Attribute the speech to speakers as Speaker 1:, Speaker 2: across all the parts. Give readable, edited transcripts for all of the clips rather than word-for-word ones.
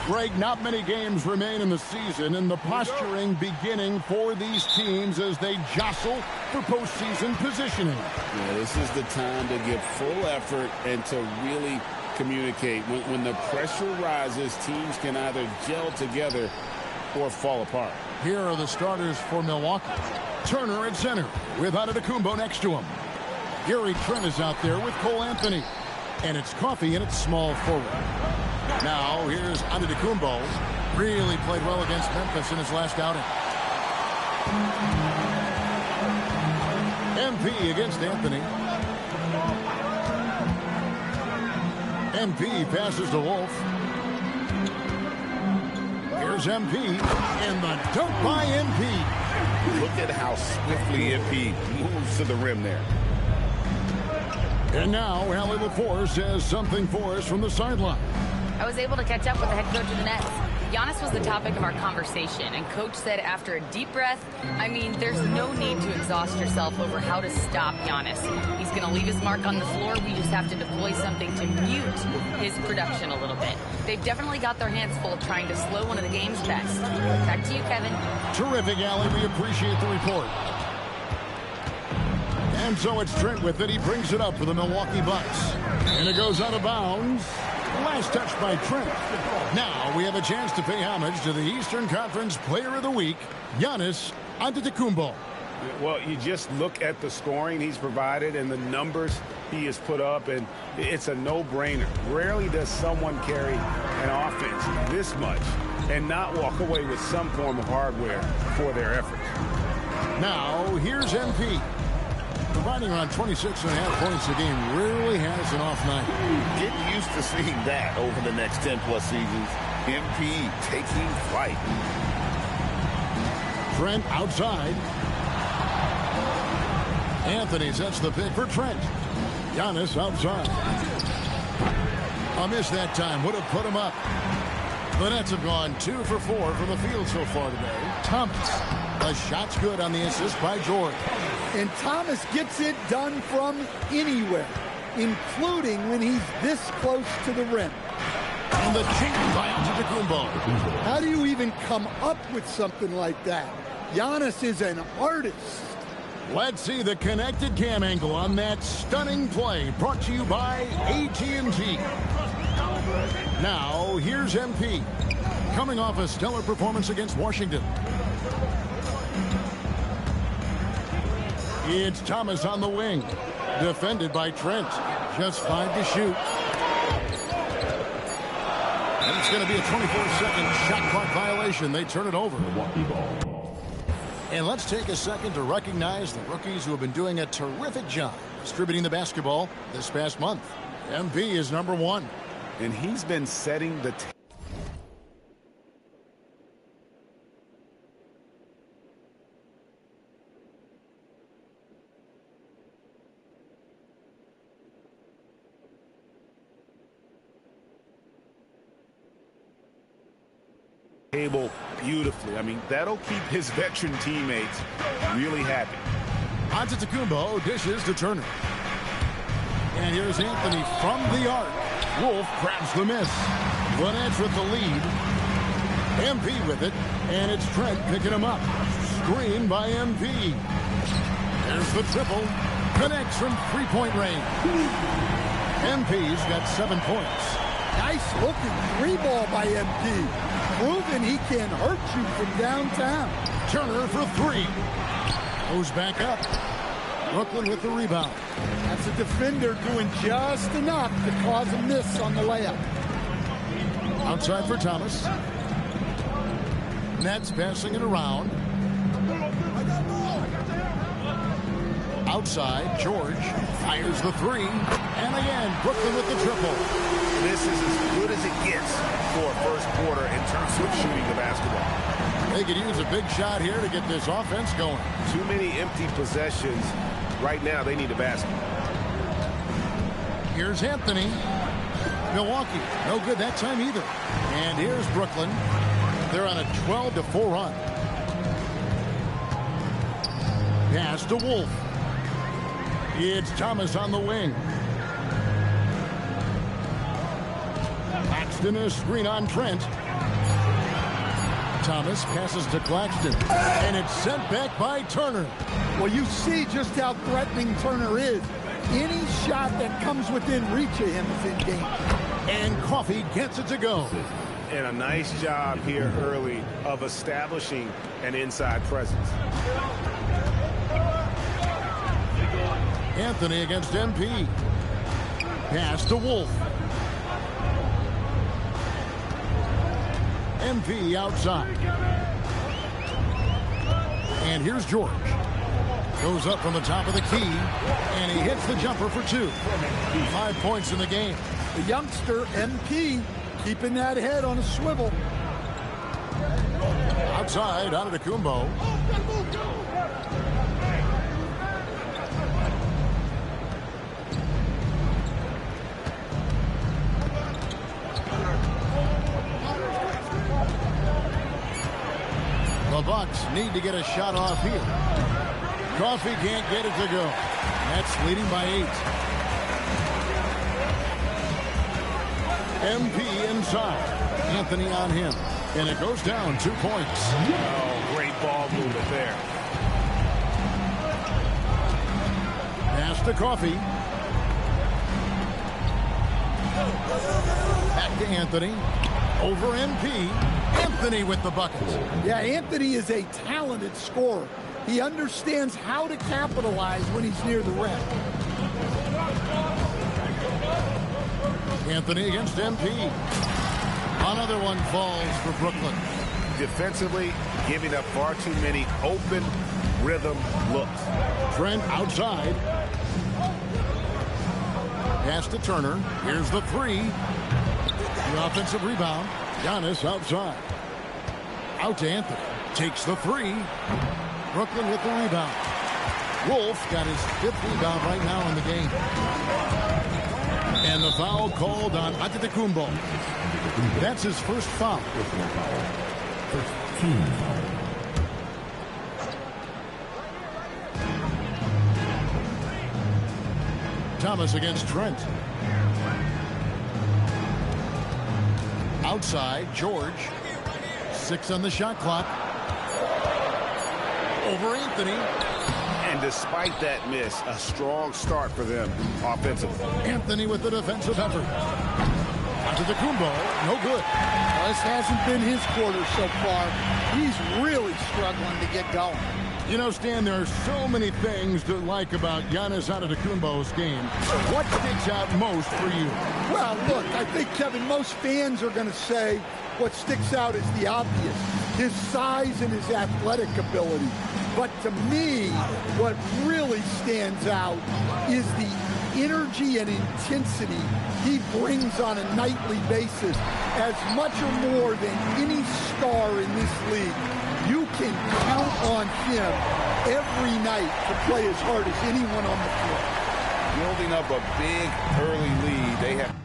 Speaker 1: Greg, not many games remain in the season, and the posturing beginning for these teams as they jostle for postseason positioning.
Speaker 2: Yeah, this is the time to give full effort and to really communicate. When the pressure rises, teams can either gel together or fall apart.
Speaker 1: Here are the starters for Milwaukee. Turner at center with Antetokounmpo next to him. Gary Trent is out there with Cole Anthony. And it's Coffey in its small forward. Now here's Antetokounmpo. Really played well against Memphis in his last outing. MP against Anthony. MP passes to Wolf. Here's MP. And the dunk by MP.
Speaker 2: Look at how swiftly MP moves to the rim there.
Speaker 1: And now Allie LaForce has something for us from the sideline.
Speaker 3: I was able to catch up with the head coach of the Nets. Giannis was the topic of our conversation, and coach said after a deep breath, I mean, there's no need to exhaust yourself over how to stop Giannis. He's going to leave his mark on the floor. We just have to deploy something to mute his production a little bit. They've definitely got their hands full trying to slow one of the game's best. Back to you, Kevin.
Speaker 1: Terrific, Allie. We appreciate the report. And so it's Trent with it. He brings it up for the Milwaukee Bucks. And it goes out of bounds. Last touch by Trent. Now we have a chance to pay homage to the Eastern Conference Player of the Week, Giannis Antetokounmpo.
Speaker 2: Well, you just look at the scoring he's provided and the numbers he has put up, and it's a no-brainer. Rarely does someone carry an offense this much and not walk away with some form of hardware for their efforts.
Speaker 1: Now here's MP. Providing around 26.5 points a game, rarely has an off night.
Speaker 2: Get used to seeing that over the next 10-plus seasons. MP taking flight.
Speaker 1: Trent outside. Anthony sets the pick for Trent. Giannis outside. A miss that time would have put him up. The Nets have gone 2 for 4 from the field so far today. Thomas. A shot's good on the assist by George.
Speaker 4: And Thomas gets it done from anywhere, including when he's this close to the rim.
Speaker 1: And the chink by Antetokounmpo.
Speaker 4: How do you even come up with something like that? Giannis is an artist.
Speaker 1: Let's see the connected cam angle on that stunning play, brought to you by AT&T. Now, here's MP, coming off a stellar performance against Washington. It's Thomas on the wing, defended by Trent. Just 5 to shoot. And it's going to be a 24-second shot clock violation. They turn it over. Milwaukee ball. And let's take a second to recognize the rookies who have been doing a terrific job distributing the basketball this past month. MP is number 1.
Speaker 2: And he's been setting the table beautifully. I mean, that'll keep his veteran teammates really happy.
Speaker 1: Antetokounmpo dishes to Turner. And here's Anthony from the arc. Wolf grabs the miss. The Nets with the lead. MP with it. And it's Trent picking him up. Screen by MP. There's the triple. Connects from three-point range. MP's got 7 points.
Speaker 4: Nice looking 3-ball by MP. Proving he can hurt you from downtown.
Speaker 1: Turner for 3. Goes back up. Brooklyn with the rebound.
Speaker 4: That's a defender doing just enough to cause a miss on the layup.
Speaker 1: Outside for Thomas. Nets passing it around. Outside, George fires the 3. And again, Brooklyn with the triple.
Speaker 2: This is as good as it gets for a first quarter in terms of shooting the basketball.
Speaker 1: They could use a big shot here to get this offense going.
Speaker 2: Too many empty possessions. Right now, they need a basket.
Speaker 1: Here's Anthony. Milwaukee, no good that time either. And here's Brooklyn. They're on a 12-4 run. Pass to Wolf. It's Thomas on the wing. Claxton a screen on Trent. Thomas passes to Claxton, and it's sent back by Turner.
Speaker 4: Well, you see just how threatening Turner is. Any shot that comes within reach of him is in danger.
Speaker 1: And Coffey gets it to go.
Speaker 2: And a nice job here early of establishing an inside presence.
Speaker 1: Anthony against MP. Pass to Wolf. MP outside. And here's George. Goes up from the top of the key, and he hits the jumper for 2. 5 points in the game.
Speaker 4: The youngster, MP, keeping that head on a swivel.
Speaker 1: Outside, Antetokounmpo. The Bucks need to get a shot off here. Coffey can't get it to go. Nets leading by 8. MP inside. Anthony on him. And it goes down 2 points.
Speaker 2: Oh, great ball movement there.
Speaker 1: Pass to Coffey. Back to Anthony. Over MP. Anthony with the bucket.
Speaker 4: Yeah, Anthony is a talented scorer. He understands how to capitalize when he's near the rim.
Speaker 1: Anthony against MP. Another one falls for Brooklyn.
Speaker 2: Defensively, giving up far too many open rhythm looks.
Speaker 1: Trent outside. Pass to Turner. Here's the 3. The offensive rebound. Giannis outside. Out to Anthony. Takes the 3. Brooklyn with the rebound. Wolf got his 5th rebound right now in the game. And the foul called on Antetokounmpo. That's his first foul. Thomas against Trent. Outside, George. 6 on the shot clock. Over Anthony.
Speaker 2: And despite that miss, a strong start for them offensively.
Speaker 1: Anthony with the defensive effort. Antetokounmpo, no good.
Speaker 4: Well, this hasn't been his quarter so far. He's really struggling to get going.
Speaker 1: You know, Stan, there are so many things to like about Giannis Antetokounmpo's game. What sticks out most for you?
Speaker 4: Well, look, I think, Kevin, most fans are going to say what sticks out is the obvious, his size and his athletic ability. But to me, what really stands out is the energy and intensity he brings on a nightly basis, as much or more than any star in this league. You can count on him every night to play as hard as anyone on the floor.
Speaker 2: Building up a big early lead. They have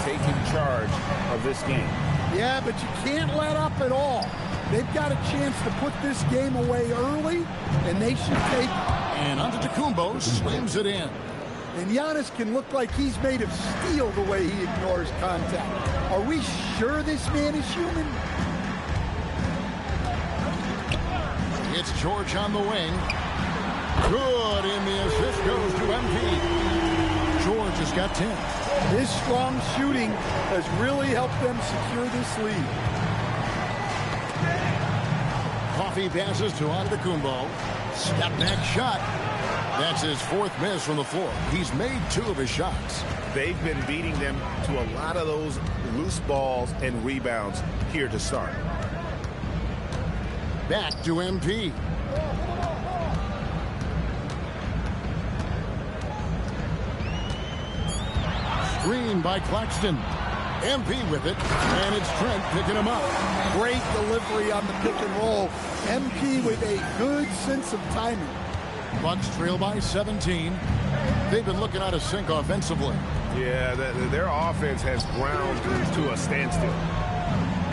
Speaker 2: taken charge of this game.
Speaker 4: Yeah, but you can't let up at all. They've got a chance to put this game away early, and they should take it.
Speaker 1: And Antetokounmpo slams it in.
Speaker 4: And Giannis can look like he's made of steel the way he ignores contact. Are we sure this man is human?
Speaker 1: It's George on the wing. Good, and the assist goes to MP. George has got 10.
Speaker 4: His strong shooting has really helped them secure this lead.
Speaker 1: Coffey passes to Antetokounmpo. Step back shot. That's his 4th miss from the floor. He's made 2 of his shots.
Speaker 2: They've been beating them to a lot of those loose balls and rebounds here to start.
Speaker 1: Back to MP. Screen by Claxton. MP with it, and it's Trent picking him up.
Speaker 4: Great delivery on the pick and roll. MP with a good sense of timing.
Speaker 1: Bucks trail by 17. They've been looking out of sync offensively.
Speaker 2: Yeah, their offense has ground to a standstill.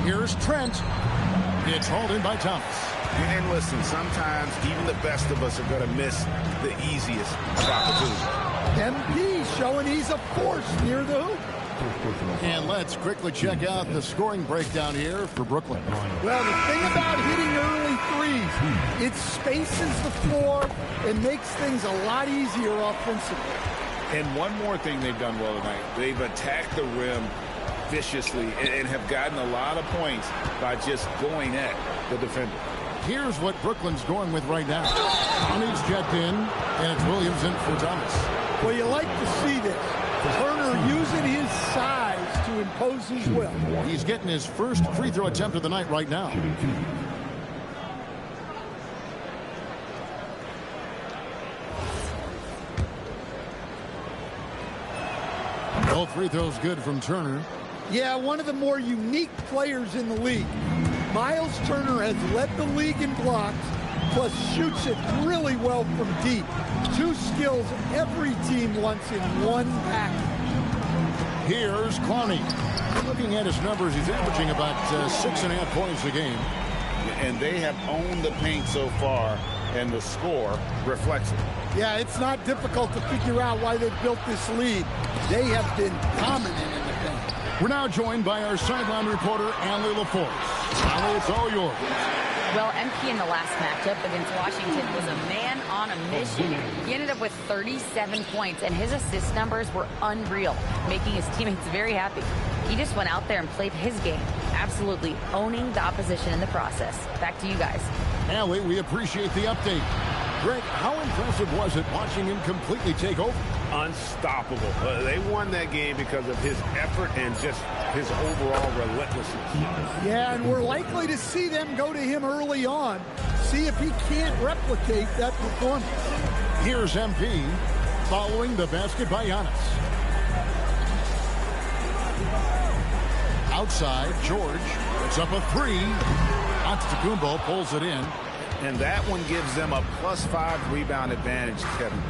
Speaker 1: Here's Trent. It's hauled in by Thomas.
Speaker 2: And listen, sometimes even the best of us are going to miss the easiest of opportunities.
Speaker 4: MP showing he's a force near the hoop.
Speaker 1: And let's quickly check out the scoring breakdown here for Brooklyn.
Speaker 4: Well, the thing about hitting early threes, it spaces the floor and makes things a lot easier offensively.
Speaker 2: And one more thing they've done well tonight, they've attacked the rim viciously and have gotten a lot of points by just going at the defender.
Speaker 1: Here's what Brooklyn's going with right now. Connie's checked in, and it's Williams in for Thomas.
Speaker 4: Well, you like to see this. Turner using his size to impose his will.
Speaker 1: He's getting his first free throw attempt of the night right now. Both free throws good from Turner.
Speaker 4: Yeah, one of the more unique players in the league. Miles Turner has led the league in blocks, plus shoots it really well from deep. Two skills every team wants in one package.
Speaker 1: Here's Clowney. Looking at his numbers, he's averaging about 6.5 points a game.
Speaker 2: And they have owned the paint so far, and the score reflects it.
Speaker 4: Yeah, it's not difficult to figure out why they've built this lead. They have been dominant in the paint.
Speaker 1: We're now joined by our sideline reporter, Allie LaForce. Allie, it's all yours.
Speaker 3: Well, MP in the last matchup against Washington was a man on a mission. He ended up with 37 points, and his assist numbers were unreal, making his teammates very happy. He just went out there and played his game, absolutely owning the opposition in the process. Back to you guys.
Speaker 1: Allie, we appreciate the update. Greg, how impressive was it watching him completely take over?
Speaker 2: Unstoppable. They won that game because of his effort and just his overall relentlessness.
Speaker 4: Yeah, and we're likely to see them go to him early on. See if he can't replicate that performance.
Speaker 1: Here's MP following the basket by Giannis. Outside, George puts up a three. Antetokounmpo pulls it in.
Speaker 2: And that one gives them a +5 rebound advantage, Kevin.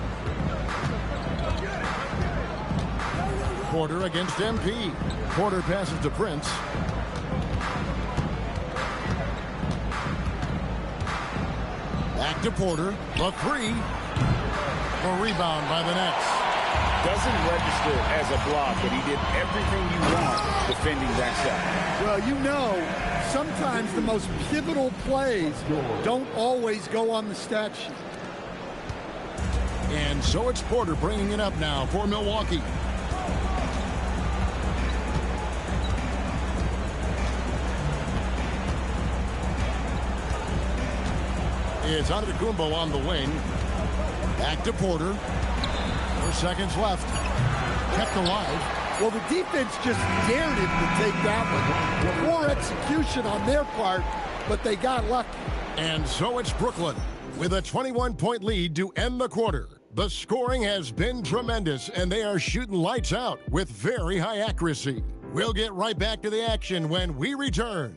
Speaker 1: Porter against MP. Porter passes to Prince. Back to Porter. The three. A rebound by the Nets.
Speaker 2: Doesn't register as a block, but he did everything you want defending that shot.
Speaker 4: Well, you know, sometimes the most pivotal plays don't always go on the stat sheet.
Speaker 1: And so it's Porter bringing it up now for Milwaukee. It's Antetokounmpo on the wing. Back to Porter. 4 seconds left. Kept alive.
Speaker 4: Well, the defense just dared him to take that one. Poor execution on their part, but they got lucky.
Speaker 1: And so it's Brooklyn with a 21-point lead to end the quarter. The scoring has been tremendous, and they are shooting lights out with very high accuracy. We'll get right back to the action when we return.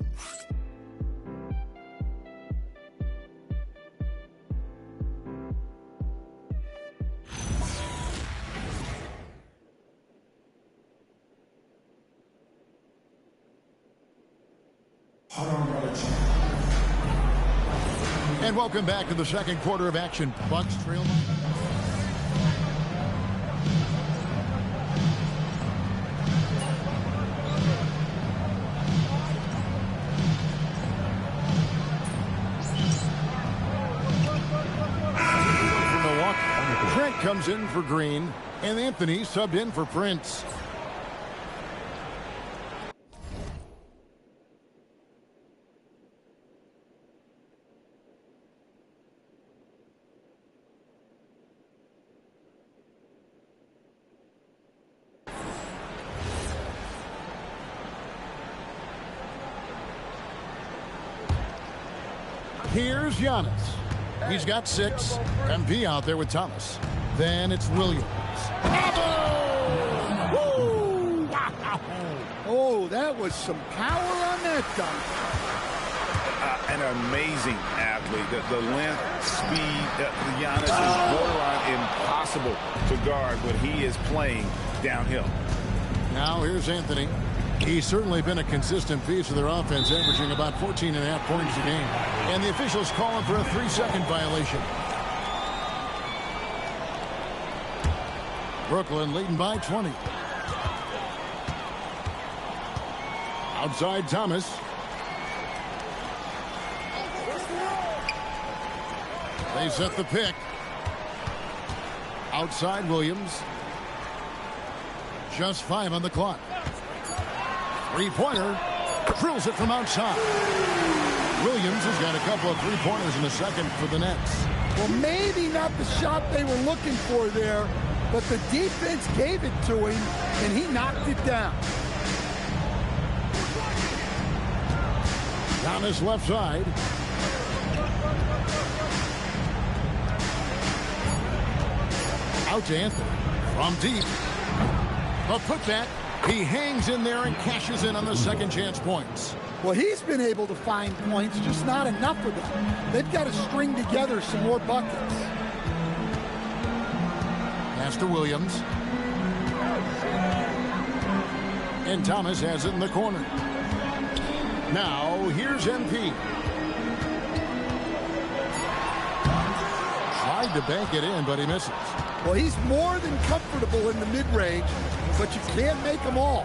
Speaker 1: And welcome back to the second quarter of action. Bucks trail. Milwaukee. Trent comes in for Green, and Anthony subbed in for Prince. Here's Giannis. He's got 6. MP out there with Thomas. Then it's Williams.
Speaker 4: Woo! Oh, that was some power on that dunk.
Speaker 2: An amazing athlete. The length, speed, Giannis is borderline impossible to guard when he is playing downhill.
Speaker 1: Now here's Anthony. He's certainly been a consistent piece of their offense, averaging about 14.5 points a game. And the officials call him for a 3-second violation. Brooklyn leading by 20. Outside Thomas. They set the pick. Outside Williams. Just 5 on the clock. Three-pointer. Drills it from outside. Williams has got a couple of three-pointers in the second for the Nets.
Speaker 4: Well, maybe not the shot they were looking for there, but the defense gave it to him, and he knocked it down.
Speaker 1: Giannis left side. Out to Anthony. From deep. A putback. He hangs in there and cashes in on the second chance points.
Speaker 4: Well, he's been able to find points, just not enough of them. They've got to string together some more buckets.
Speaker 1: Pass to Williams. And Thomas has it in the corner. Now, here's MP. Tried to bank it in, but he misses.
Speaker 4: Well, he's more than comfortable in the mid-range, but you can't make them all.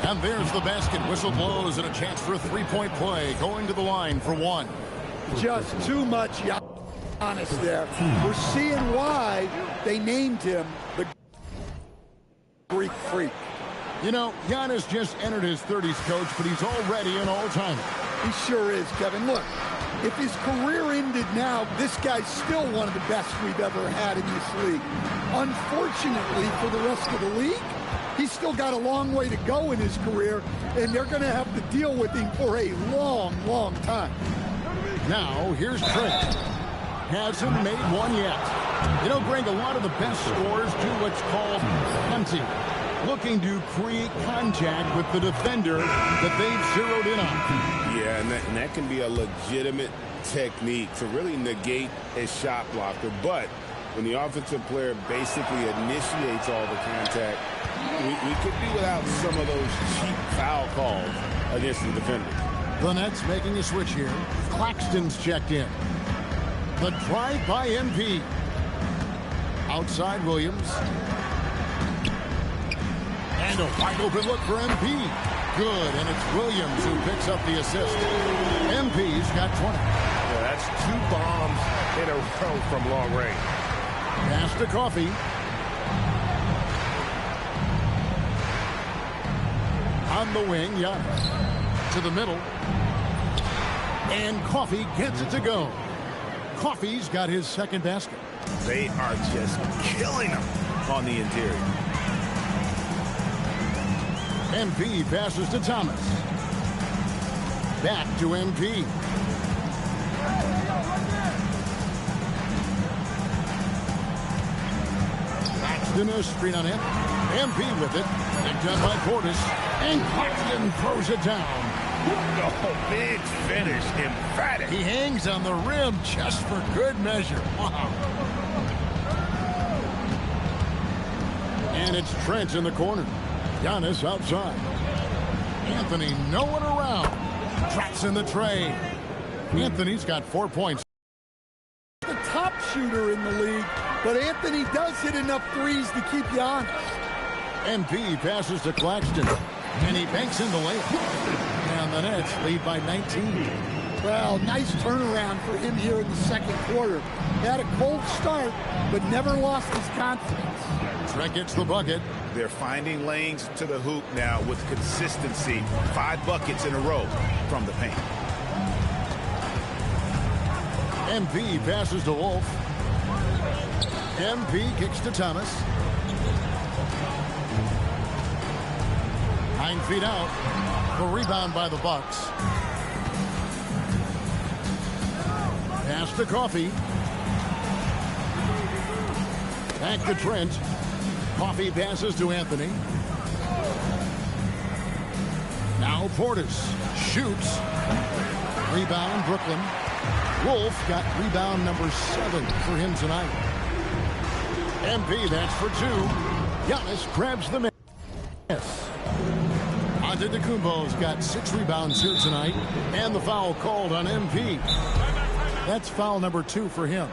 Speaker 1: And there's the basket. Whistle blows and a chance for a three-point play. Going to the line for one.
Speaker 4: Just too much Giannis there. We're seeing why they named him the Greek Freak.
Speaker 1: You know, Giannis just entered his 30s, Coach, but he's already an all-timer.
Speaker 4: He sure is, Kevin. Look, if his career ended now, this guy's still one of the best we've ever had in this league. Unfortunately for the rest of the league, he's still got a long way to go in his career, and they're going to have to deal with him for a long, long time.
Speaker 1: Now, here's Trent. Hasn't made one yet. You know, Greg, a lot of the best scorers do what's called hunting. Looking to create contact with the defender that they've zeroed in on.
Speaker 2: Yeah, and that can be a legitimate technique to really negate a shot blocker. But when the offensive player basically initiates all the contact, we could be without some of those cheap foul calls against the defender.
Speaker 1: The Nets making a switch here. Claxton's checked in. The drive by MP. Outside Williams. And a wide open look for MP. Good, and it's Williams who picks up the assist. MP's got 20.
Speaker 5: Yeah, that's 2 bombs in a row from long range.
Speaker 1: Pass to Coffey. On the wing, Giannis. To the middle. And Coffey gets it to go. Coffey's got his second basket.
Speaker 2: They are just killing him on the interior.
Speaker 1: MP passes to Thomas. Back to MP. Claxton a screen on him. MP with it. Picked up by Portis. And Claxton throws it down.
Speaker 5: Oh, big finish. Emphatic.
Speaker 1: He hangs on the rim just for good measure. Wow. And it's Trent in the corner. Giannis outside. Anthony nowhere around. Traps in the tray. Anthony's got 4 points.
Speaker 4: The top shooter in the league, but Anthony does hit enough threes to keep you honest.
Speaker 1: MP passes to Claxton. And he banks in the layup. And the Nets lead by 19.
Speaker 4: Well, nice turnaround for him here in the second quarter. Had a cold start, but never lost his confidence.
Speaker 1: Trent gets the bucket.
Speaker 2: They're finding lanes to the hoop now with consistency. 5 buckets in a row from the paint.
Speaker 1: MP passes to Wolf. MP kicks to Thomas. 9 feet out. The rebound by the Bucks. Pass to Coffey. Back to Trent. Coffey passes to Anthony. Now Portis shoots. Rebound Brooklyn. Wolf got rebound number 7 for him tonight. MP, that's for 2. Giannis grabs the miss. Antetokounmpo's got 6 rebounds here tonight, and the foul called on MP. That's foul number 2 for him.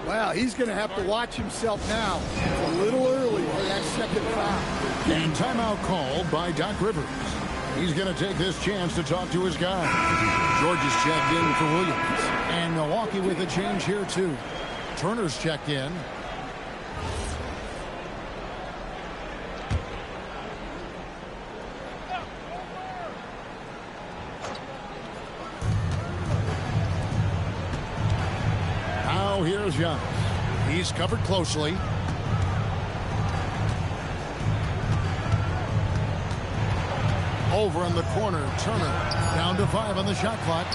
Speaker 4: Well, he's going to have to watch himself now. It's a little early for that second foul.
Speaker 1: And timeout called by Doc Rivers. He's going to take this chance to talk to his guy. George is checked in for Williams. And Milwaukee with a change here, too. Turner's checked in. Now here's Giannis. He's covered closely. Over in the corner, Turner down to 5 on the shot clock.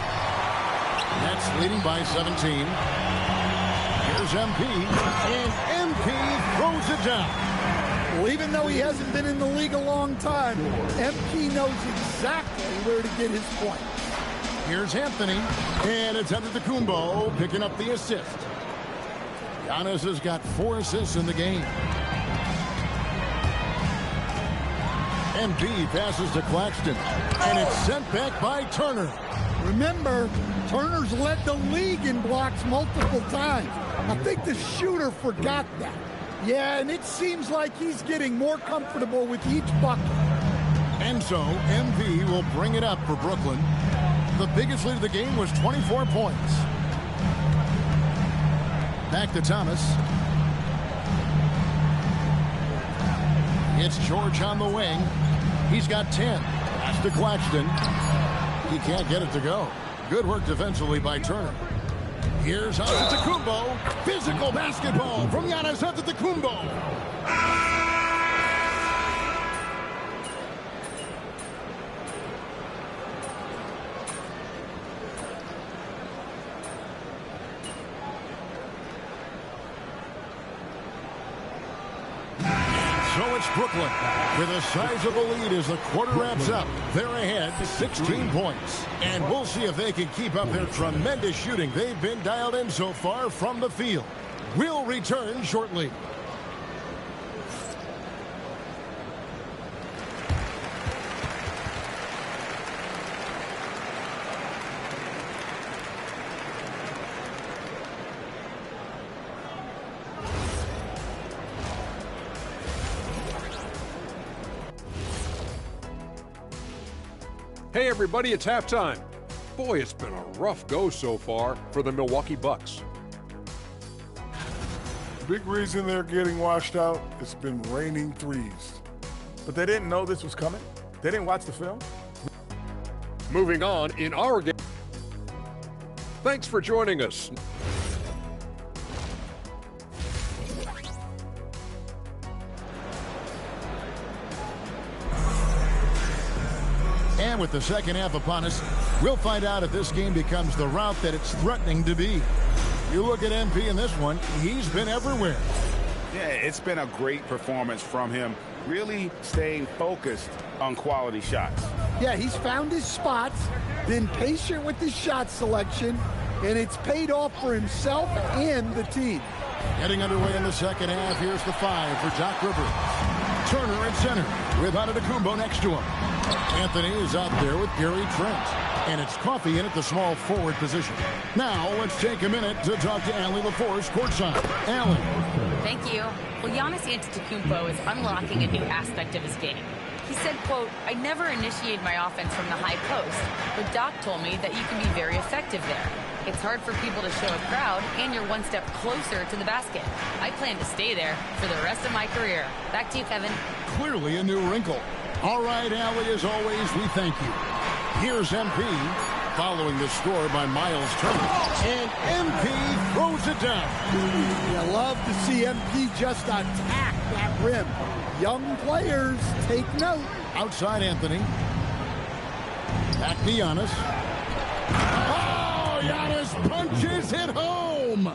Speaker 1: Nets leading by 17. Here's MP, and MP throws it down.
Speaker 4: Well, even though he hasn't been in the league a long time, MP knows exactly where to get his point.
Speaker 1: Here's Anthony, and it's Antetokounmpo picking up the assist. Giannis has got 4 assists in the game. MP passes to Claxton, and it's sent back by Turner.
Speaker 4: Remember, Turner's led the league in blocks multiple times. I think the shooter forgot that. Yeah, and it seems like he's getting more comfortable with each bucket.
Speaker 1: And so, MP will bring it up for Brooklyn. The biggest lead of the game was 24 points. Back to Thomas. It's George on the wing. He's got 10. Pass to Claxton. He can't get it to go. Good work defensively by Turner. Here's Antetokounmpo. Physical basketball from Giannis Antetokounmpo. So it's Brooklyn with a sizable lead as the quarter wraps up. They're ahead 16 points. And we'll see if they can keep up their tremendous shooting they've been dialed in so far from the field. We'll return shortly.
Speaker 6: Hey everybody, it's halftime. Boy, it's been a rough go so far for the Milwaukee Bucks.
Speaker 5: Big reason they're getting washed out, it's been raining threes.
Speaker 7: But they didn't know this was coming? They didn't watch the film?
Speaker 6: Moving on in our game. Thanks for joining us.
Speaker 1: And with the second half upon us, we'll find out if this game becomes the route that it's threatening to be. You look at MP in this one, he's been everywhere.
Speaker 2: Yeah, it's been a great performance from him, really staying focused on quality shots.
Speaker 4: Yeah, he's found his spots, been patient with his shot selection, and it's paid off for himself and the team.
Speaker 1: Getting underway in the second half, here's the 5 for Doc Rivers. Turner at center with Antetokounmpo next to him. Anthony is out there with Gary Trent. And it's Coffey in at the small forward position. Now, let's take a minute to talk to Allie LaForce courtside. Allie.
Speaker 3: Thank you. Well, Giannis Antetokounmpo is unlocking a new aspect of his game. He said, quote, "I never initiate my offense from the high post, but Doc told me that you can be very effective there. It's hard for people to show a crowd, and you're one step closer to the basket. I plan to stay there for the rest of my career." Back to you, Kevin.
Speaker 1: Clearly a new wrinkle. All right, Allie, as always, we thank you. Here's MP, following the score by Miles Turner. And MP throws it down.
Speaker 4: You love to see MP just attack that rim. Young players, take note.
Speaker 1: Outside Anthony. Back to Giannis. Oh, Giannis punches it home.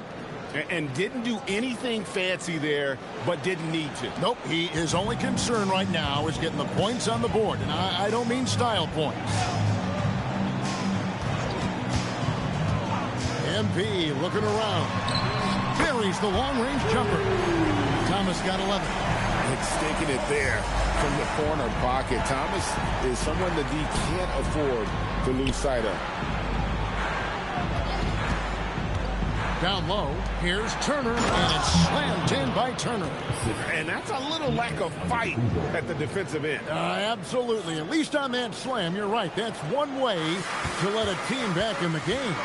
Speaker 2: And didn't do anything fancy there, but didn't need to.
Speaker 1: Nope, his only concern right now is getting the points on the board. And I don't mean style points. MP looking around. Buries the long-range jumper. Thomas got 11.
Speaker 2: It's stinking it there. from the corner pocket. Thomas is someone that he can't afford to lose sight of.
Speaker 1: Down low, here's Turner, and it's slammed in by Turner.
Speaker 2: And that's a little lack of fight at the defensive end.
Speaker 1: Absolutely. At least on that slam, you're right. That's one way to let a team back in the game.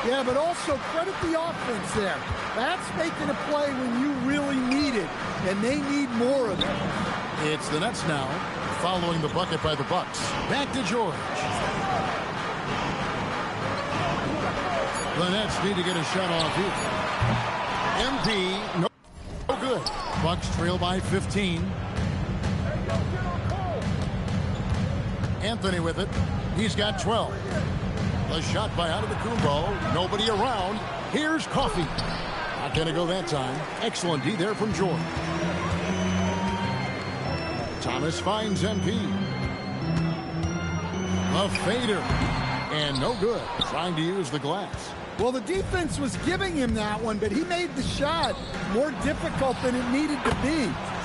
Speaker 4: Yeah, but also credit the offense there. That's making a play when you really need it, and they need more of it.
Speaker 1: It's the Nets now, following the bucket by the Bucks. Back to George. The Nets need to get a shot off here. MP, no good. Bucks trail by 15. Anthony with it. He's got 12. The shot by Antetokounmpo. Nobody around. Here's Coffey. Not going to go that time. Excellent D there from George. Thomas finds MP. A fader. And no good. Trying to use the glass.
Speaker 4: Well, the defense was giving him that one, but he made the shot more difficult than it needed to be.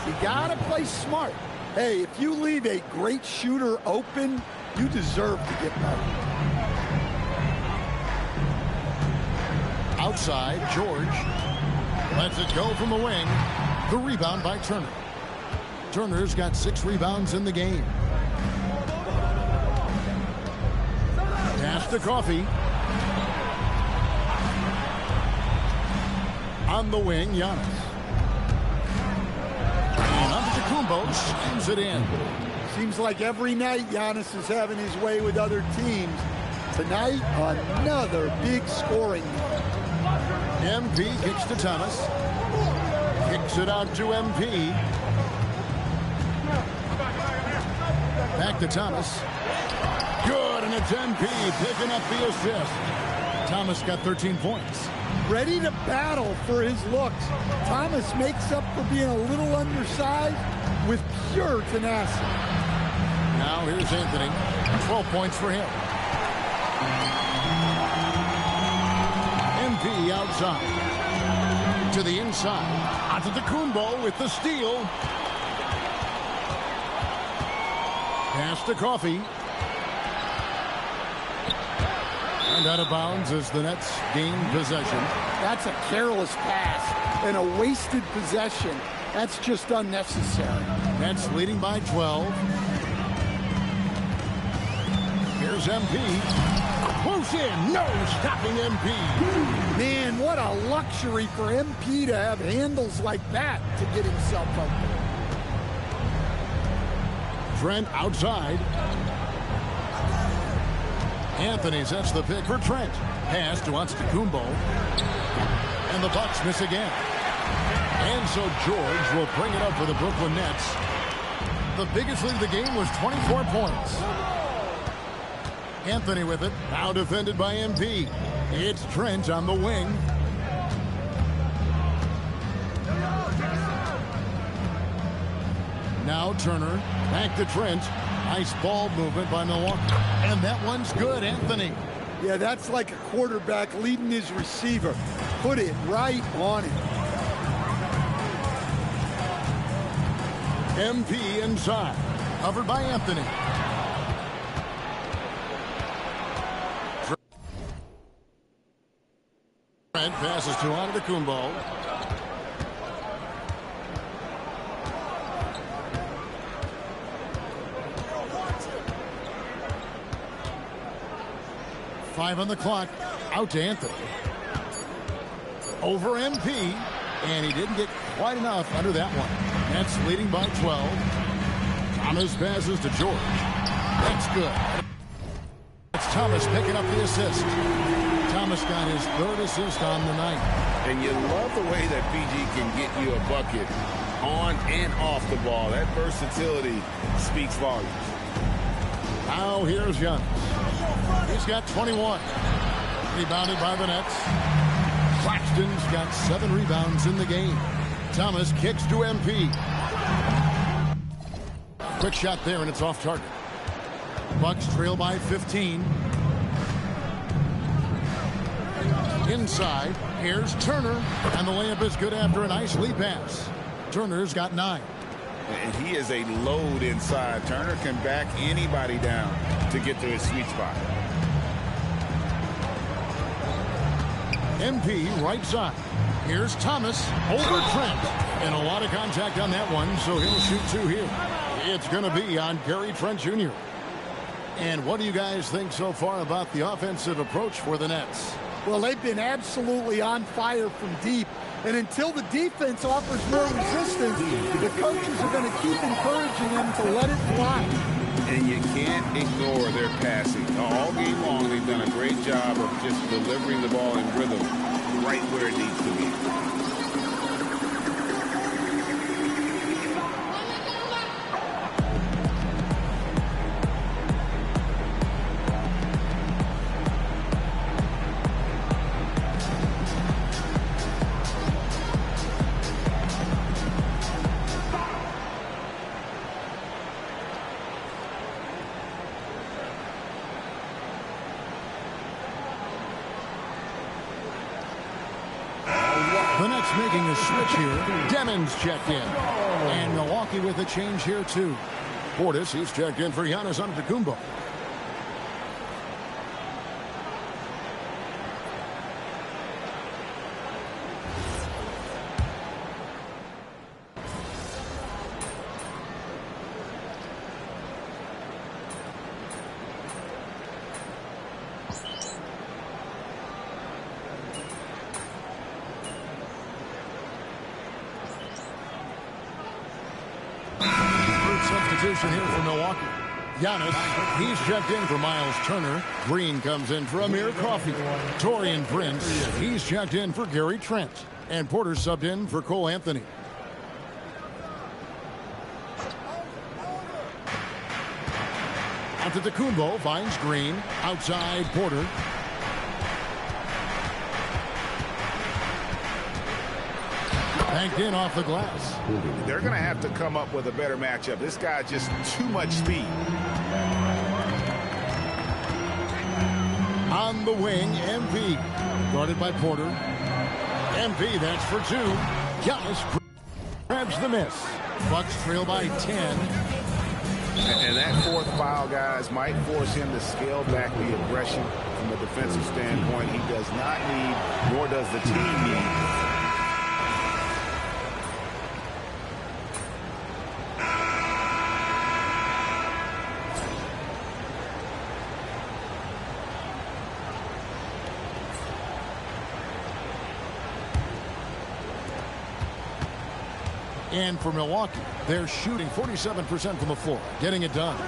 Speaker 4: You got to play smart. Hey, if you leave a great shooter open, you deserve to get better.
Speaker 1: Outside, George lets it go from the wing. The rebound by Turner. Turner's got 6 rebounds in the game. Pass to Coffey. On the wing, Giannis. And Antetokounmpo slams it in.
Speaker 4: Seems like every night Giannis is having his way with other teams. Tonight, another big scoring.
Speaker 1: MP kicks to Thomas. Kicks it out to MP. Back to Thomas. Good, and it's MP picking up the assist. Thomas got 13 points.
Speaker 4: Ready to battle for his looks. Thomas makes up for being a little undersized with pure tenacity.
Speaker 1: Now here's Anthony. 12 points for him. MP outside. To the inside. Antetokounmpo with the steal. Pass to Coffey. And out of bounds as the Nets gain possession.
Speaker 4: That's a careless pass and a wasted possession. That's just unnecessary.
Speaker 1: Nets leading by 12. Here's MP. Close in. No stopping MP.
Speaker 4: Man, what a luxury for MP to have handles like that to get himself open.
Speaker 1: Trent outside. Anthony sets the pick for Trent. Pass to Antetokounmpo. And the Bucks miss again. And so George will bring it up for the Brooklyn Nets. The biggest lead of the game was 24 points. Anthony with it. Now defended by MP. It's Trent on the wing. Now Turner. Back to Trent. Nice ball movement by Milwaukee. And that one's good, Anthony.
Speaker 4: Yeah, that's like a quarterback leading his receiver. Put it right on it.
Speaker 1: MP inside. Covered by Anthony. Trent passes to Antetokounmpo. Five on the clock. Out to Anthony. Over MP. And he didn't get quite enough under that one. Nets leading by 12. Thomas passes to George. That's good. It's Thomas picking up the assist. Thomas got his 3rd assist on the night.
Speaker 2: And you love the way that PG can get you a bucket on and off the ball. That versatility speaks volumes.
Speaker 1: Now here's Giannis. He's got 21. Rebounded by the Nets. Claxton's got 7 rebounds in the game. Thomas kicks to MP. Quick shot there, and it's off target. Bucks trail by 15. Inside, here's Turner, and the layup is good after a nice lead pass. Turner's got 9.
Speaker 8: And he is a load inside. Turner can back anybody down to get to his sweet spot.
Speaker 1: MP right side. Here's Thomas over Trent. And a lot of contact on that one, so he'll shoot two here. It's going to be on Gary Trent Jr. And what do you guys think so far about the offensive approach for the Nets?
Speaker 4: Well, they've been absolutely on fire from deep. And until the defense offers more resistance, the coaches are going to keep encouraging them to let it fly.
Speaker 8: And you can't ignore their passing. All game long, they've done a great job of just delivering the ball in rhythm right where it needs to be.
Speaker 1: The Nets making a switch here. Demons checked in. And Milwaukee with a change here, too. Portis, he's checked in for Giannis Antetokounmpo. Substitution here for Milwaukee. Giannis, he's checked in for Miles Turner. Green comes in for Amir Coffey. Taurean Prince, he's checked in for Gary Trent. And Porter subbed in for Cole Anthony. Antetokounmpo finds Green. Outside Porter. Banked in off the glass.
Speaker 8: They're going to have to come up with a better matchup. This guy just too much speed.
Speaker 1: On the wing, MP. Guarded by Porter. MP, that's for two. Giannis grabs the miss. Bucks trail by 10.
Speaker 8: And that fourth foul, guys, might force him to scale back the aggression from a defensive standpoint. He does not need, nor does the team need,
Speaker 1: And for Milwaukee, they're shooting 47% from the floor, getting it done.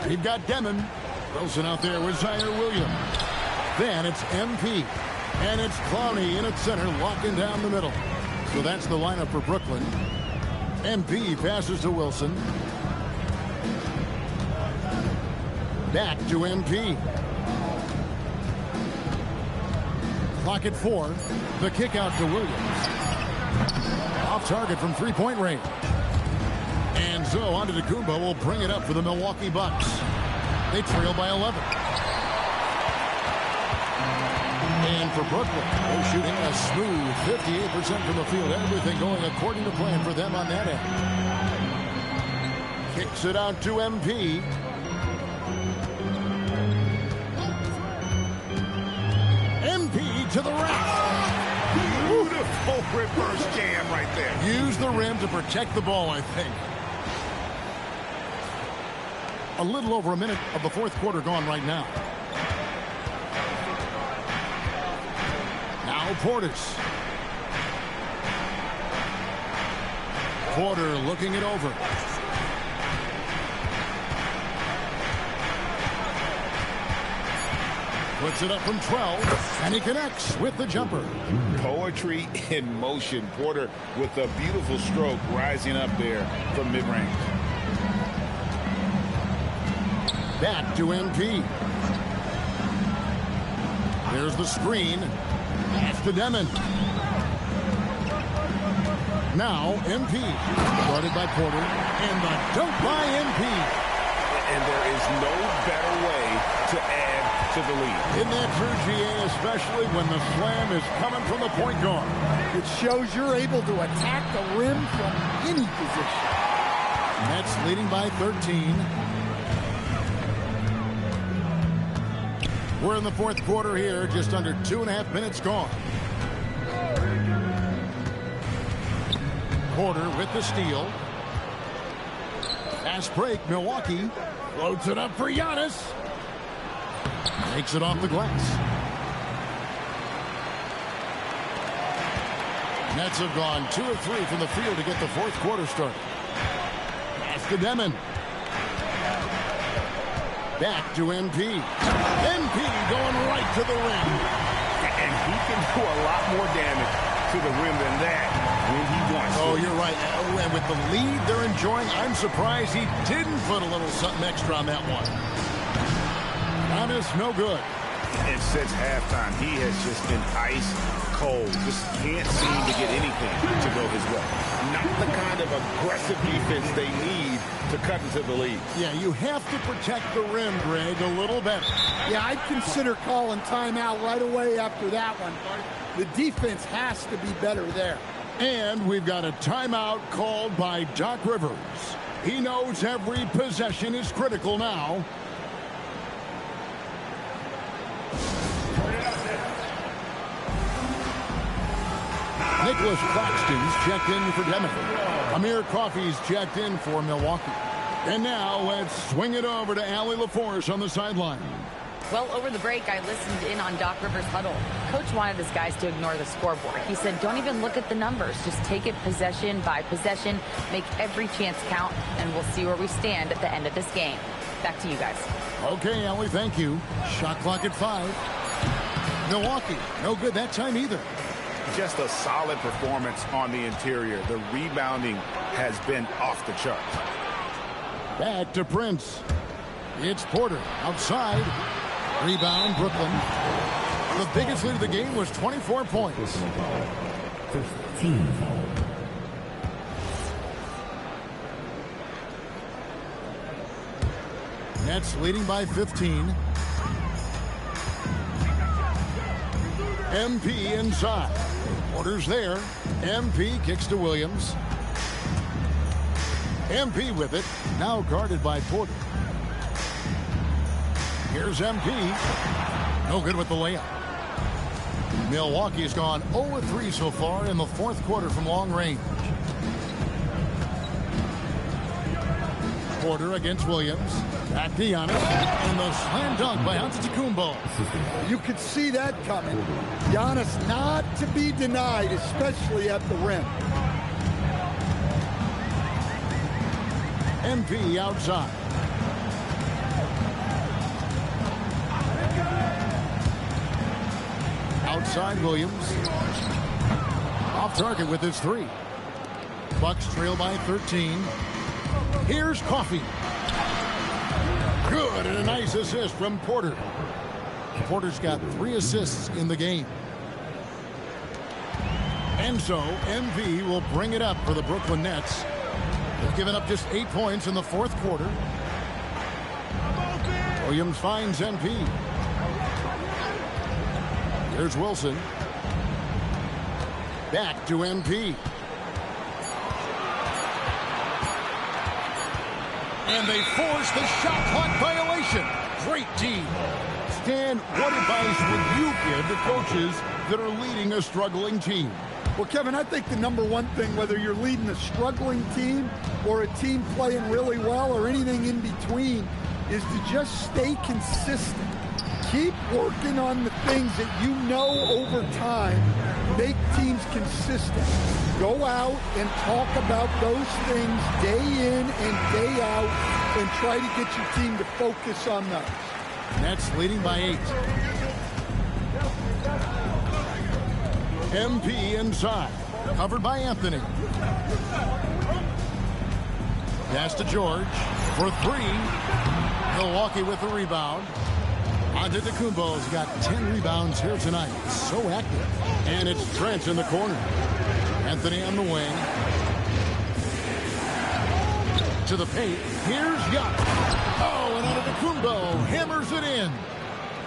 Speaker 1: You've got Demon. Wilson out there with Zaire Williams. Then it's MP. And it's Clowney in at center, locking down the middle. So that's the lineup for Brooklyn. MP passes to Wilson. Back to MP. Clock at 4. The kick out to Williams. Off target from three-point range. And so Antetokounmpo will bring it up for the Milwaukee Bucks. They trail by 11. And for Brooklyn, they're shooting a smooth 58% from the field. Everything going according to plan for them on that end. Kicks it out to MP. MP to the rack.
Speaker 8: Beautiful reverse jam right there.
Speaker 1: Use the rim to protect the ball, I think. A little over a minute of the fourth quarter gone right now. Now Portis. Porter looking it over. Puts it up from 12, and he connects with the jumper.
Speaker 8: Poetry in motion. Porter with a beautiful stroke rising up there from mid-range.
Speaker 1: Back to MP. There's the screen. Pass to Demon. Now MP. Guarded by Porter. And the dunk by MP.
Speaker 8: And there is no better way to add to the lead.
Speaker 1: In that true GA, especially when the slam is coming from the point guard.
Speaker 4: It shows you're able to attack the rim from any position.
Speaker 1: Nets leading by 13. We're in the fourth quarter here, just under 2.5 minutes gone. Porter with the steal. Fast break, Milwaukee. Floats it up for Giannis. Takes it off the glass. Nets have gone 2 of 3 from the field to get the fourth quarter started. Pass to Demon. Back to MP. MP going right to the rim.
Speaker 2: And he can do a lot more damage to the rim than that when he wants to.
Speaker 1: Oh, you're right. And with the lead they're enjoying, I'm surprised he didn't put a little something extra on that one. Giannis, no good.
Speaker 8: And since halftime, he has just been ice cold. Just can't seem to get anything to go his way. Not the kind of aggressive defense they need to cut into the lead.
Speaker 1: Yeah, you have to protect the rim, Greg, a little better.
Speaker 4: Yeah, I'd consider calling timeout right away after that one. The defense has to be better there.
Speaker 1: And we've got a timeout called by Doc Rivers. He knows every possession is critical now. Nicholas Claxton's checked in for Demon. Amir Coffey's checked in for Milwaukee. And now let's swing it over to Allie LaForce on the sideline.
Speaker 3: Well, over the break, I listened in on Doc Rivers' huddle. Coach wanted his guys to ignore the scoreboard. He said, don't even look at the numbers. Just take it possession by possession, make every chance count, and we'll see where we stand at the end of this game. Back to you guys.
Speaker 1: Okay, Allie, thank you. Shot clock at 5. Milwaukee, no good that time either.
Speaker 8: Just a solid performance on the interior. The rebounding has been off the charts.
Speaker 1: Back to Prince. It's Porter outside. Rebound, Brooklyn. The biggest lead of the game was 24 points. 15. Nets leading by 15. MP inside. Porter's there. MP kicks to Williams. MP with it. Now guarded by Porter. Here's MP. No good with the layup. Milwaukee's gone 0-3 so far in the fourth quarter from long range. Porter against Williams. Back to Giannis. And the slam dunk by Antetokounmpo.
Speaker 4: You could see that coming. Giannis not to be denied, especially at the rim.
Speaker 1: MP outside. Outside Williams. Off target with his 3. Bucks trail by 13. Here's Coffey. Good, and a nice assist from Porter. Porter's got 3 assists in the game. And so, MP will bring it up for the Brooklyn Nets. They've given up just 8 points in the fourth quarter. Williams finds MP. Here's Wilson. Back to MP. And they force the shot clock violation. Great team. Stan, what advice would you give to coaches that are leading a struggling team?
Speaker 4: Well, Kevin, I think the number one thing, whether you're leading a struggling team or a team playing really well or anything in between, is to just stay consistent. Keep working on the things that you know over time make teams consistent. Go out and talk about those things day in and day out and try to get your team to focus on those.
Speaker 1: Nets leading by 8. MP inside. Covered by Anthony. Pass to George for 3. Milwaukee with the rebound. Antetokounmpo's got 10 rebounds here tonight. So active. And it's Trent in the corner. Anthony on the wing. To the paint. Here's Giannis. Oh, and Antetokounmpo hammers it in.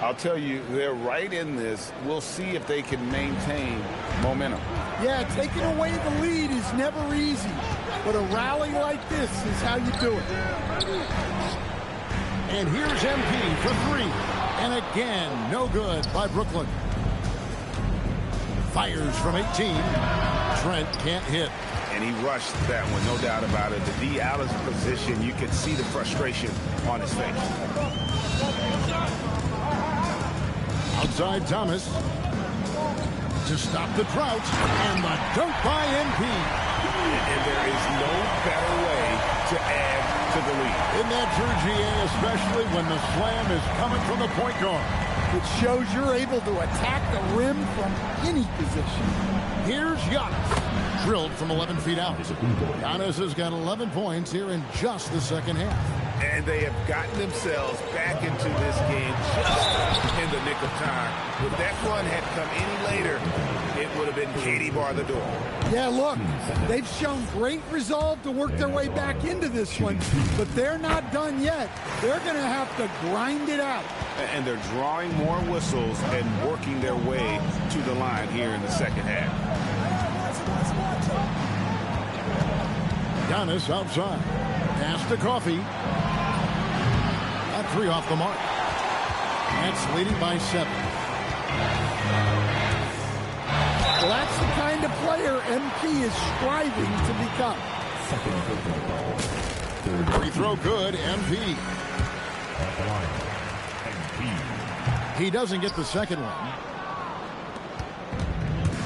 Speaker 8: I'll tell you, they're right in this. We'll see if they can maintain momentum.
Speaker 4: Yeah, taking away the lead is never easy, but a rally like this is how you do it.
Speaker 1: And here's MP for three. And again, no good by Brooklyn. Fires from 18. Trent can't hit.
Speaker 8: And he rushed that one, no doubt about it. The D out of position, you could see the frustration on his face.
Speaker 1: Outside Thomas to stop the crouch, and the dunk by MP.
Speaker 8: And there is no better way to add to the lead.
Speaker 1: In that jersey, especially when the slam is coming from the point guard.
Speaker 4: It shows you're able to attack the rim from any position.
Speaker 1: Here's Giannis, drilled from 11 feet out. Giannis has got 11 points here in just the second half.
Speaker 8: And they have gotten themselves back into this game just in the nick of time. If that run had come any later, it would have been Katie bar the door.
Speaker 4: Yeah, look, they've shown great resolve to work their way back into this one, but they're not done yet. They're going to have to grind it out.
Speaker 8: And they're drawing more whistles and working their way to the line here in the second half.
Speaker 1: Giannis outside. Pass to Coffee. That three off the mark. That's leading by 7.
Speaker 4: Well, that's the kind of player MP is striving to become.
Speaker 1: Free throw good, MP. He doesn't get the second one.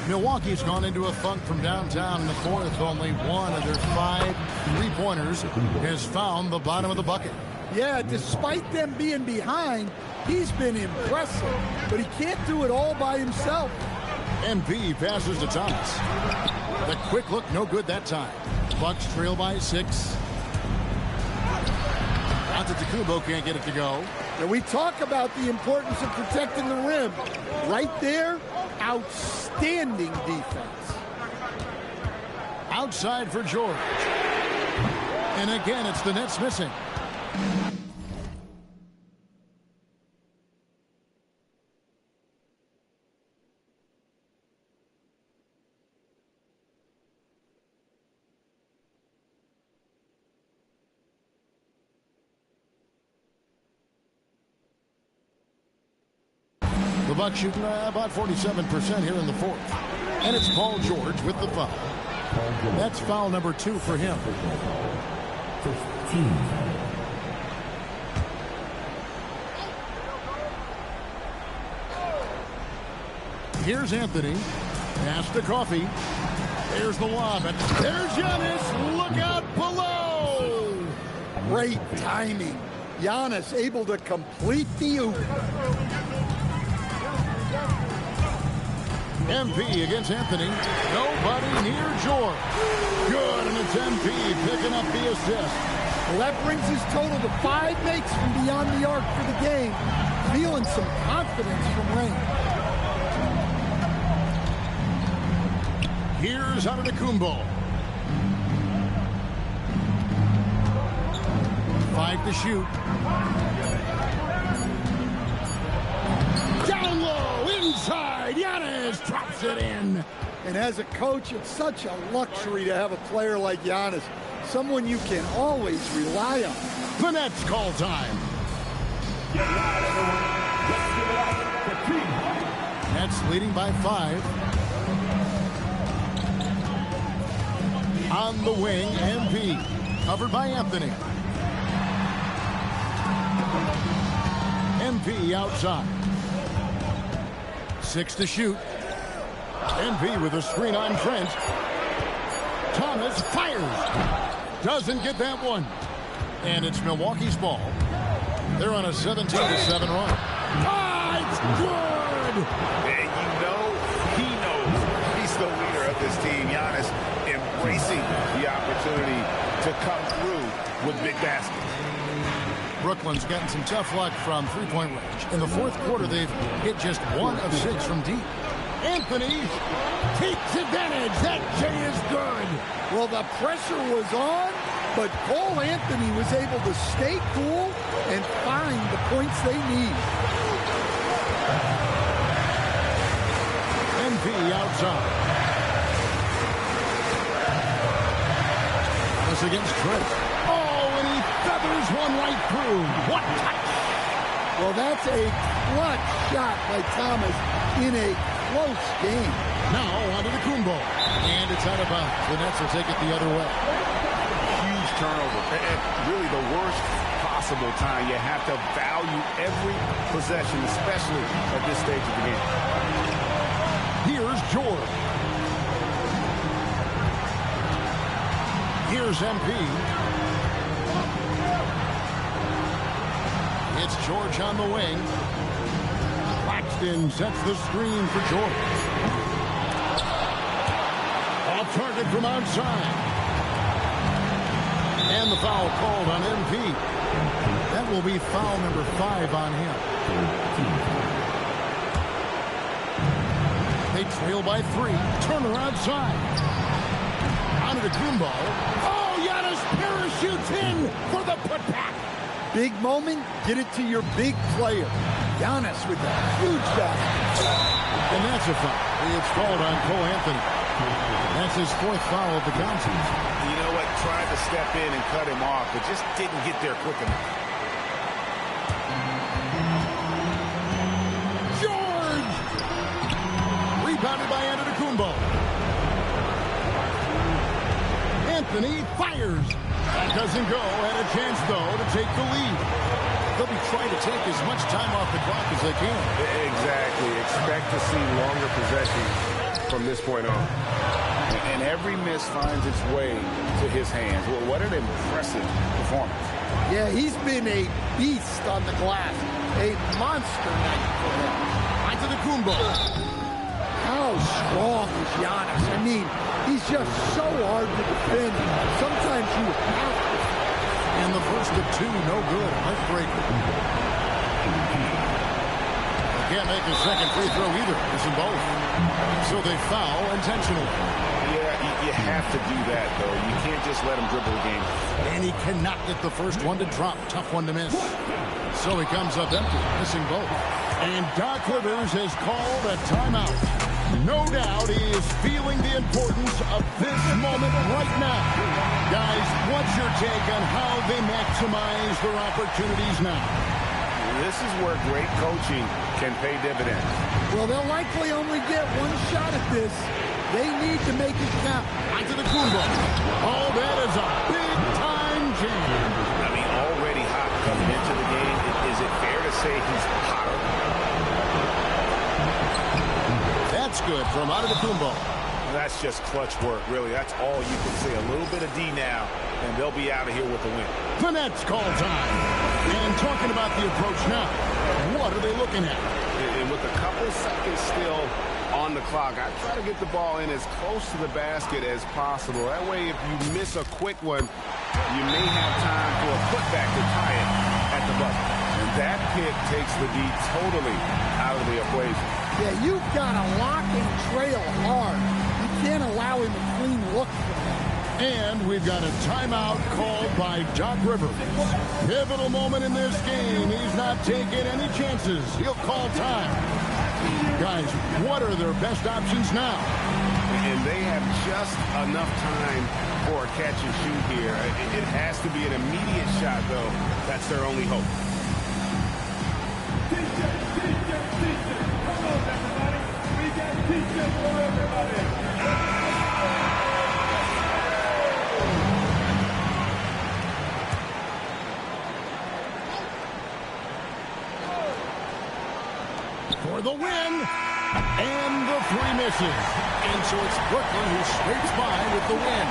Speaker 1: Milwaukee's gone into a funk from downtown in the fourth. Only one of their 5 3-pointers has found the bottom of the bucket.
Speaker 4: Yeah, despite them being behind, he's been impressive, but he can't do it all by himself.
Speaker 1: MP passes to Thomas. The quick look, no good that time. Bucks trail by 6. Antetokounmpo can't get it to go.
Speaker 4: And we talk about the importance of protecting the rim. Right there, outstanding defense.
Speaker 1: Outside for George. And again, it's the Nets missing. The Bucks shooting about 47% here in the fourth. And it's Paul George with the foul. That's foul number 2 for him.
Speaker 9: 15.
Speaker 1: Here's Anthony. Pass to Coffee. There's the lob. And there's Giannis. Look out below.
Speaker 4: Great timing. Giannis able to complete the oop.
Speaker 1: MP against Anthony. Nobody near George. Good, and it's MP picking up the assist.
Speaker 4: Well, that brings his total to 5 makes from beyond the arc for the game. Feeling some confidence from range.
Speaker 1: Here's Antetokounmpo. 5 to shoot. Down low, inside. Giannis drops it in.
Speaker 4: And as a coach, it's such a luxury to have a player like Giannis. Someone you can always rely on.
Speaker 1: The Nets call time. Nets leading by 5. On the wing, MP. Covered by Anthony. MP outside. 6 to shoot. MP with a screen on Trent. Thomas fires. Doesn't get that one. And it's Milwaukee's ball. They're on a 17-7 run. Ah, it's good!
Speaker 8: And you know, he knows he's the leader of this team. Giannis embracing the opportunity to come through with big baskets.
Speaker 1: Brooklyn's gotten some tough luck from three-point range. In the fourth quarter, they've hit just 1 of 6 from deep. Anthony takes advantage. That J is good.
Speaker 4: Well, the pressure was on, but Cole Anthony was able to stay cool and find the points they need.
Speaker 1: MP outside. This against Trent. Oh, and he feathers one right through. What touch!
Speaker 4: Well, that's a clutch shot by Thomas in a close game.
Speaker 1: Now onto the Kumbo. And it's out of bounds. The Nets will take it the other way.
Speaker 8: Huge turnover. At really the worst possible time. You have to value every possession, especially at this stage of the game.
Speaker 1: Here's George. Here's MP. It's George on the wing. Claxton sets the screen for George. Off target from outside. And the foul called on MP. That will be foul number 5 on him. They trail by 3. Turner outside. Onto the Kumbo. Oh, Giannis parachutes in for the putback.
Speaker 4: Big moment, get it to your big player. Giannis with a huge basket.
Speaker 1: And that's a foul. It's called on Cole Anthony. That's his 4th foul of the contest.
Speaker 8: You know what? Tried to step in and cut him off, but just didn't get there quick enough.
Speaker 1: George! Rebounded by Antetokounmpo. Anthony fires. That doesn't go. Had a chance, though, to take the lead. They'll be trying to take as much time off the clock as they can.
Speaker 2: Exactly. Expect to see longer possessions from this point on.
Speaker 8: And every miss finds its way to his hands. Well, what an impressive performance.
Speaker 4: Yeah, he's been a beast on the glass. A monster night for him.
Speaker 1: Onto the Kumbo.
Speaker 4: How strong is Giannis? I mean, he's just so hard to defend. Sometimes you have to.
Speaker 1: And the first of 2, no good. Heartbreaker. They can't make a second free throw either. Missing both. So they foul intentionally.
Speaker 8: Yeah, you have to do that, though. You can't just let him dribble the game.
Speaker 1: And he cannot get the first one to drop. Tough one to miss. So he comes up empty, missing both. And Doc Rivers has called a timeout. No doubt he is feeling the importance of this moment right now. Guys, what's your take on how they maximize their opportunities now?
Speaker 8: This is where great coaching can pay dividends.
Speaker 4: Well, they'll likely only get one shot at this. They need to make it count.
Speaker 1: Onto the Kumbo. Oh, that is a big-time jam.
Speaker 8: I mean, already hot coming into the game. Is it fair to say he's hotter?
Speaker 1: That's good from Antetokounmpo.
Speaker 8: That's just clutch work, really. That's all you can say. A little bit of D now, and they'll be out of here with a win.
Speaker 1: The Nets call time. And talking about the approach now, what are they looking at?
Speaker 2: And with a couple seconds still on the clock, I try to get the ball in as close to the basket as possible. That way, if you miss a quick one, you may have time for a putback to tie it at the buzzer. And that pick takes the D totally out of the equation.
Speaker 4: Yeah, you've got to lock and trail hard. You can't allow him a clean look from that.
Speaker 1: And we've got a timeout called by Doc Rivers. Pivotal moment in this game. He's not taking any chances. He'll call time. Guys, what are their best options now?
Speaker 2: And they have just enough time for a catch and shoot here. It has to be an immediate shot, though. That's their only hope. Come on, everybody. We got teachers for everybody.
Speaker 1: For the win, and the 3 misses. And so it's Brooklyn who scrapes by with the win.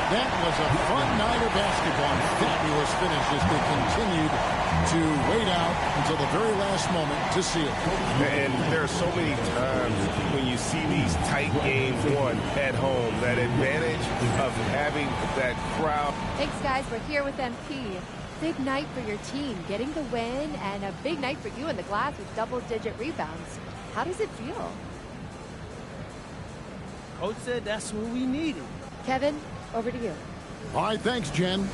Speaker 1: That was a fun night of basketball. Fabulous finish as they continued to wait out until the very last moment to see it.
Speaker 2: And there are so many times when you see these tight games won at home, that advantage of having that crowd.
Speaker 9: Thanks, guys. We're here with MP. Big night for your team, getting the win, and a big night for you in the glass with double-digit rebounds. How does it feel?
Speaker 10: Coach said that's what we needed.
Speaker 9: Kevin, over to you.
Speaker 1: All right, thanks, Jen.